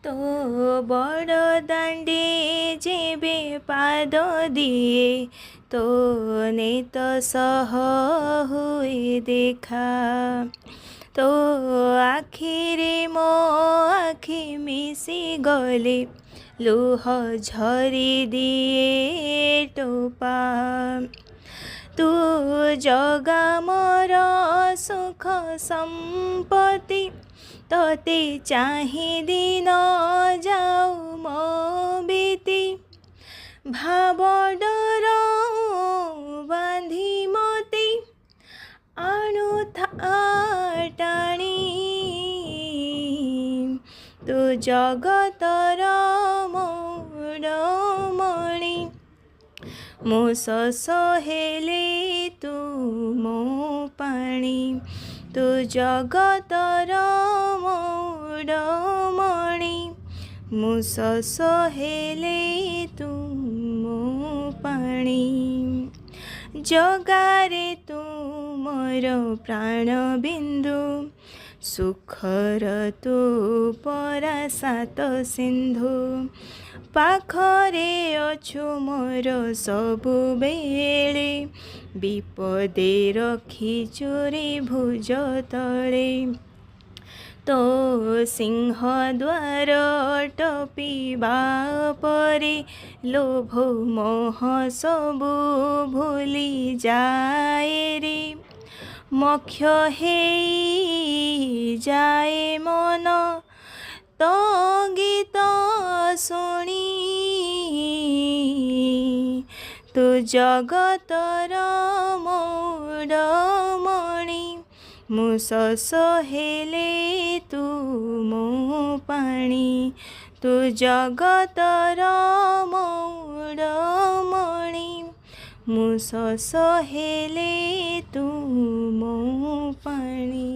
तो बड़ दांडे जेबे पाद दिए तो नेत सह हुए देखा। तो आखिरे मो आखि मिसी गले लुह झरी दिए टोपा। तू जगा मोर सुख संपत्ति तोते चाहि दिन जाऊ मो बीती। भाव डर बांधी मोती आणुथा टाणी। तू जगतर मोडमणि मो सस हेले तू मो पाणी। तू जगतर मोडमणि मो सस हेले तू मो पाणी। जगारे तू मोर प्राण बिंदु सुखर तू परा सात सिंधु। पाखरे अछु मोर सबु बेले विपदे रखिछु रे भुज तले। तो सिंह द्वार टपिबा परे लोभ मोह सबु भूली जाए रे। मोक्ष हेई जाए मन तो गीत शुणी। तू जगतर मोडमणि मो सस हेले तू मो पाणी। तू जगतर मोडमणि मो सस हेले तू मो पाणी।